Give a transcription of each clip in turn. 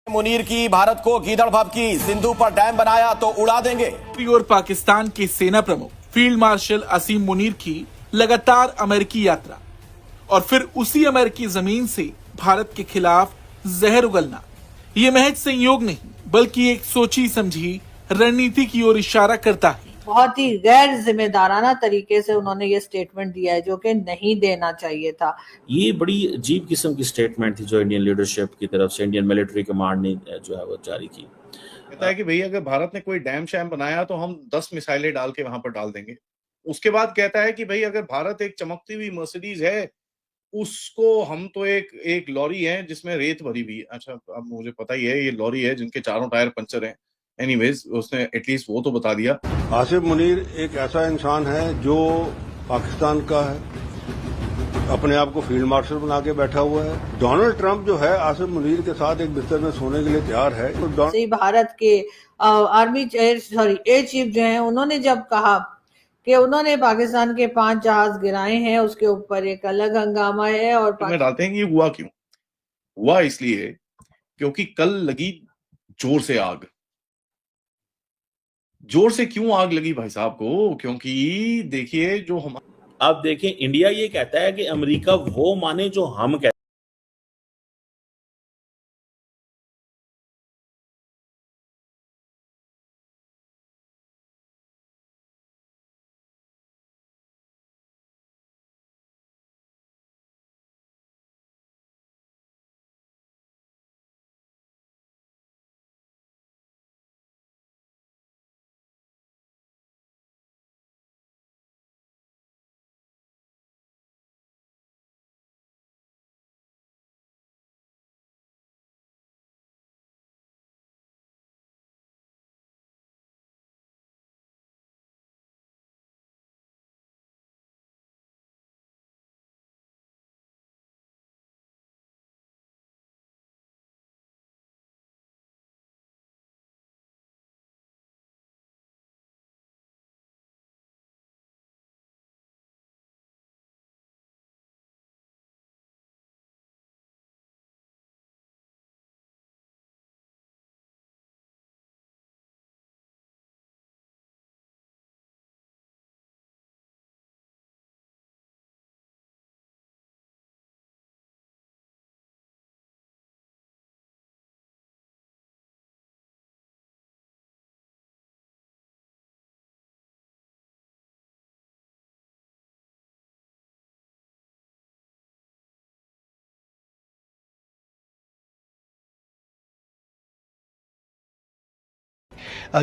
मुनीर की भारत को गीदड़ भभकी, सिंधु पर डैम बनाया तो उड़ा देंगे। और पाकिस्तान के सेना प्रमुख फील्ड मार्शल असीम मुनीर की लगातार अमेरिकी यात्रा और फिर उसी अमेरिकी जमीन से भारत के खिलाफ जहर उगलना, ये महज संयोग नहीं बल्कि एक सोची समझी रणनीति की ओर इशारा करता है। बहुत ही गैर जिम्मेदाराना तरीके से उन्होंने ये स्टेटमेंट दिया है जो कि नहीं देना चाहिए था। ये बड़ी अजीब किस्म की स्टेटमेंट थी जो इंडियन लीडरशिप की तरफ से इंडियन मिलिट्री कमांड ने जो है वो जारी की। कहता है कि भाई अगर भारत ने कोई डैम शैम बनाया तो हम 10 मिसाइलें डाल के वहां पर डाल देंगे। उसके बाद कहता है कि भाई अगर भारत एक चमकती हुई मर्सिडीज है, उसको हम तो एक लॉरी है जिसमें रेत भरी हुई। अच्छा, अब मुझे पता ही है ये लॉरी है जिनके चारों टायर पंचर हैं। एनीवेज, उसने एटलीस्ट वो तो बता दिया। आसिफ मुनीर एक ऐसा इंसान है जो पाकिस्तान का है, अपने आप को फील्ड मार्शल बना के बैठा हुआ है। डोनाल्ड ट्रंप जो है आसिफ मुनीर के साथ एक बिस्तर में सोने के लिए तैयार है। तो भारत के एयर चीफ जो है उन्होंने जब कहा कि उन्होंने पाकिस्तान के 5 जहाज गिराए हैं, उसके ऊपर एक अलग हंगामा है। और में डालते हैं कि ये हुआ क्यों? हुआ इसलिए क्योंकि कल लगी जोर से आग। जोर से क्यों आग लगी भाई साहब को? क्योंकि देखिए जो हम अब देखें, इंडिया ये कहता है कि अमेरिका वो माने जो हम कहते हैं।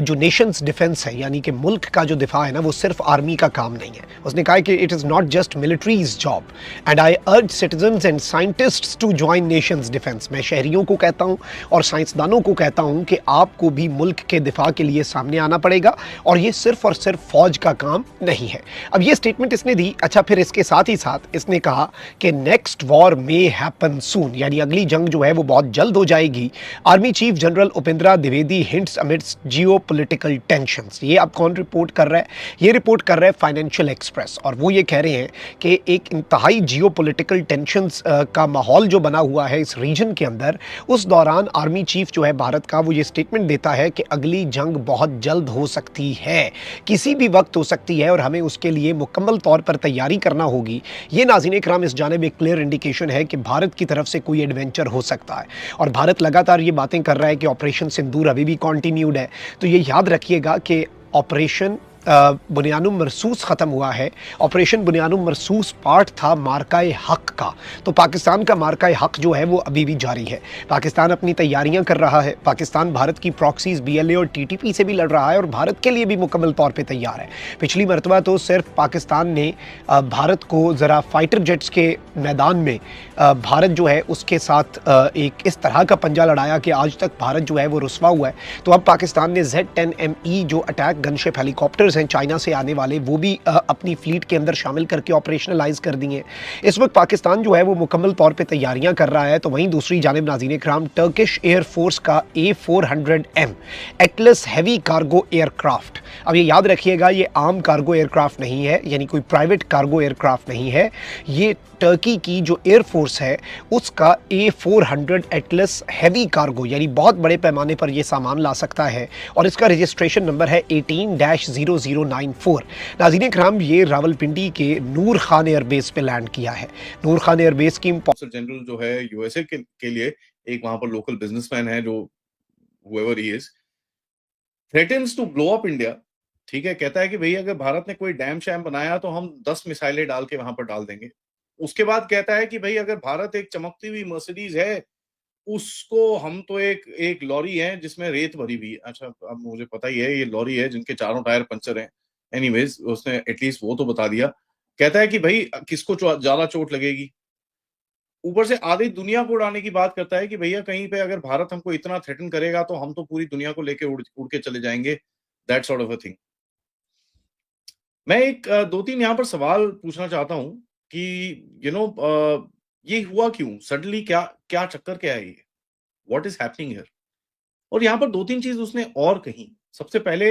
जो नेशंस डिफेंस है यानी कि मुल्क का जो दिफा है ना, वो सिर्फ आर्मी का काम नहीं है। उसने कहा कि it is not just military's job and I urge citizens and scientists to join nations defence. मैं शहरियों को कहता हूँ और साइंसदानों को कहता हूँ कि आपको भी मुल्क के दिफा के लिए सामने आना पड़ेगा और ये सिर्फ और सिर्फ फौज का काम नहीं है। अब ये स्टेटमेंट इसने दी। अच्छा, फिर इसके साथ ही साथ इसने कहा कि नेक्स्ट वॉर मे हैपन सून, यानी अगली जंग जो है वो बहुत जल्द हो जाएगी। Army chief general Upendra Dwivedi hints amidst geopolitical tensions. ये अब कौन रिपोर्ट कर रहा है? ये रिपोर्ट कर रहा है फाइनेंशियल एक्सप्रेस और वो ये कह रहे हैं कि एक इंतहाई जियोपॉलिटिकल टेंशंस का माहौल जो बना हुआ है इस रीजन के अंदर, उस दौरान आर्मी चीफ जो है भारत का, वो ये स्टेटमेंट देता है कि अगली जंग बहुत जल्द हो सकती है, किसी भी वक्त हो सकती है और हमें उसके लिए मुकम्मल तौर पर तैयारी करना होगी। ये नाज़रीन इकराम इस जानिब एक क्लियर इंडिकेशन है कि भारत की तरफ से कोई एडवेंचर हो सकता है और भारत लगातार ये बातें कर रहा है कि ऑपरेशन सिंदूर अभी भी कॉन्टिन्यूड है। तो ये याद रखिएगा कि ऑपरेशन बुनियानुम मरसूस ख़त्म हुआ है। ऑपरेशन बुनियानुम मरसूस पार्ट था मार्काए हक का, तो पाकिस्तान का मार्काए हक जो है वो अभी भी जारी है। पाकिस्तान अपनी तैयारियां कर रहा है। पाकिस्तान भारत की प्रॉक्सीज BLA और TTP से भी लड़ रहा है और भारत के लिए भी मुकम्मल तौर पे तैयार है। पिछली मरतबा तो सिर्फ पाकिस्तान ने भारत को ज़रा फाइटर जेट्स के मैदान में भारत जो है उसके साथ एक इस तरह का पंजा लड़ाया कि आज तक भारत जो है वो रुसवा हुआ है। तो अब पाकिस्तान ने Z-10ME जो अटैक गनशिप हेलीकॉप्टर्स टैंकर्स हैं चाइना से आने वाले, वो भी अपनी फ्लीट के अंदर शामिल करके ऑपरेशनलाइज कर दिए हैं। इस वक्त पाकिस्तान जो है वो मुकम्मल तौर पे तैयारियां कर रहा है। तो वहीं दूसरी जानिब नाज़रीन इकराम, टर्किश एयरफोर्स का A400M Atlas heavy cargo aircraft, अब ये याद रखिएगा ये आम कार्गो एयरक्राफ्ट नहीं है, यानी कोई प्राइवेट कार्गो एयरक्राफ्ट नहीं है, ये टर्की की जो एयरफोर्स है उसका A400 एटलस हैवी कार्गो, यानी बहुत बड़े पैमाने पर ये सामान ला सकता है और इसका रजिस्ट्रेशन नंबर है 18-0094। नाज़रीन इकराम, ये रावलपिंडी के नूर खान एयरबेस पे लैंड किया है। नूर खान एयरबेस की कौंसल जनरल जो है यूएसए के लिए एक वहां पर लोकल बिजनेसमैन है जो whoever he is threatens to blow up India। ठीक है, कहता है कि भाई अगर भारत ने कोई डैम शैम बनाया तो हम 10 मिसाइलें डाल के वहां पर डाल देंगे। उसके बाद कहता है कि भाई अगर भारत एक चमकती हुई मर्सिडीज है, उसको हम तो एक लॉरी है जिसमें रेत भरी हुई है। अच्छा, अब मुझे पता ही है ये लॉरी है जिनके चारों टायर पंचर हैं। एनीवेज, उसने एटलीस्ट वो तो बता दिया। कहता है कि भाई किसको ज्यादा चोट लगेगी। ऊपर से आधी दुनिया को उड़ाने की बात करता है कि भैया कहीं पे अगर भारत हमको इतना थ्रेटन करेगा तो हम तो पूरी दुनिया को लेके उड़ के चले जाएंगे, that sort of a thing. मैं एक दो तीन यहाँ पर सवाल पूछना चाहता हूं कि ये हुआ क्यों सडनली, क्या चक्कर क्या है ये, व्हाट इज हैपनिंग हियर। और यहाँ पर दो तीन चीज उसने और कही। सबसे पहले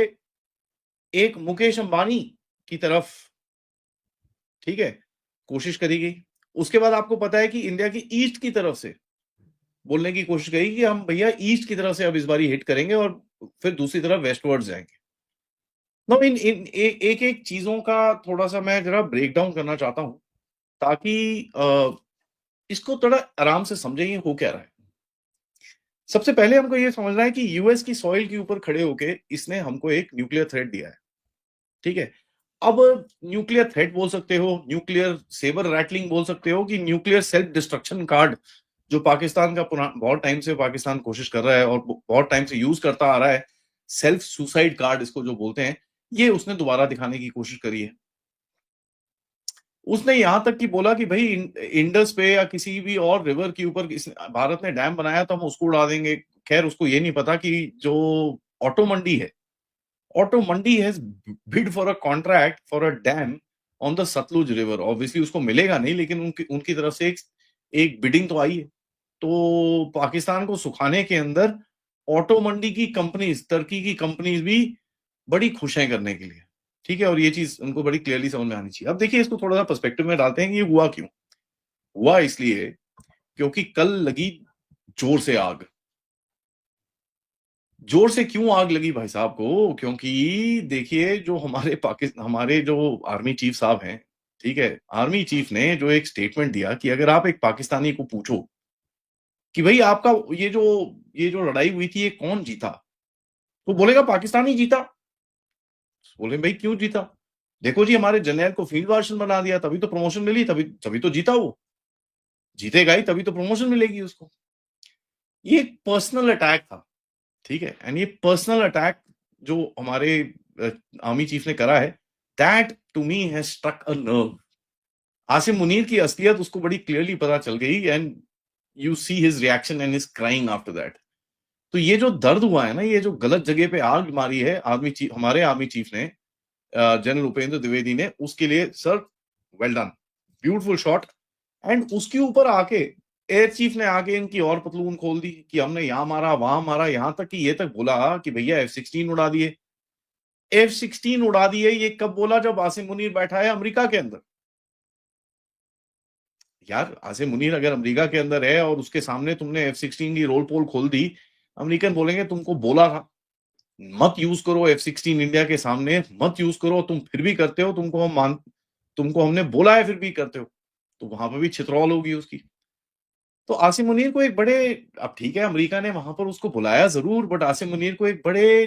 एक मुकेश अंबानी की तरफ, ठीक है, कोशिश करी गई। उसके बाद आपको पता है कि इंडिया की ईस्ट की तरफ से बोलने की कोशिश करी कि हम भैया ईस्ट की तरफ से अब इस बारी हिट करेंगे और फिर दूसरी तरफ वेस्टवर्ड जाएंगे। नो, इन एक एक चीजों का थोड़ा सा मैं जरा ब्रेक डाउन करना चाहता हूं ताकि इसको थोड़ा आराम से समझें ये हो क्या रहा है। सबसे पहले हमको ये समझना है कि यूएस की सॉइल के ऊपर खड़े होके इसने हमको एक न्यूक्लियर थ्रेट दिया है। ठीक है, अब न्यूक्लियर थ्रेट बोल सकते हो, न्यूक्लियर सेबर रैटलिंग बोल सकते हो, कि न्यूक्लियर सेल्फ डिस्ट्रक्शन कार्ड जो पाकिस्तान का बहुत टाइम से पाकिस्तान कोशिश कर रहा है और बहुत टाइम से यूज करता आ रहा है, सेल्फ सुसाइड कार्ड इसको जो बोलते हैं, ये उसने दोबारा दिखाने की कोशिश करी है। उसने यहां तक कि बोला कि भाई इंडस पे या किसी भी और रिवर के ऊपर भारत ने डैम बनाया तो हम उसको उड़ा देंगे। खैर, उसको ये नहीं पता कि जो ऑटो मंडी है, ऑटो मंडी has bid for a contract for a dam on the Sutlej river. Obviously उसको मिलेगा नहीं, लेकिन उनकी तरफ से एक बिडिंग तो आई है। तो पाकिस्तान को सुखाने के अंदर ऑटो मंडी की कंपनीज, टर्की की कंपनीज भी बड़ी खुश हैं करने के लिए। ठीक है, और ये चीज उनको बड़ी क्लियरली समझ में आनी चाहिए। अब देखिए, इसको थोड़ा सा पर्सपेक्टिव में डालते हैं कि ये हुआ क्यों। हुआ इसलिए क्योंकि कल लगी जोर से आग। जोर से क्यों आग लगी भाई साहब को? क्योंकि देखिए, जो हमारे जो आर्मी चीफ साहब हैं, ठीक है, आर्मी चीफ ने जो एक स्टेटमेंट दिया कि अगर आप एक पाकिस्तानी को पूछो कि भाई आपका ये जो लड़ाई हुई थी ये कौन जीता, तो बोलेगा पाकिस्तानी जीता। बोले भाई क्यों जीता? देखो जी, हमारे जनरल को फील्ड मार्शल बना दिया, तभी तो प्रमोशन मिली, तभी तो जीता। वो जीतेगा ही तभी तो प्रमोशन मिलेगी उसको। ये एक पर्सनल अटैक था, ठीक है, एंड ये पर्सनल अटैक जो हमारे आर्मी चीफ ने करा है, that to me has struck a nerve. Asim Munir की असलियत उसको बड़ी क्लियरली पता चल गई, and you see his reaction and his crying after that. तो ये जो दर्द हुआ है ना, ये जो गलत जगह पे आग मारी है हमारे आर्मी चीफ ने, जनरल उपेंद्र द्विवेदी ने, उसके लिए sir well done, beautiful shot. And उसके ऊपर आके एयर चीफ ने आके इनकी और पतलून खोल दी कि हमने यहां मारा वहां मारा, यहां तक कि ये तक बोला कि भैया F-16 उड़ा दिए। F-16 उड़ा दिए ये कब बोला? जब आसिम मुनीर बैठा है अमेरिका के अंदर। यार, आसिम मुनीर अगर अमेरिका के अंदर है और उसके सामने तुमने F-16 की रोल पोल खोल दी, अमेरिकन बोलेंगे तुमको बोला था मत यूज करो F-16 इंडिया के सामने, मत यूज करो, तुम फिर भी करते हो, तुमको हमने बोला है फिर भी करते हो, तो वहां पर भी छितरौल होगी उसकी। तो आसिम मुनीर को एक बड़े, अब ठीक है अमेरिका ने वहां पर उसको बुलाया जरूर, बट आसिम मुनीर को एक बड़े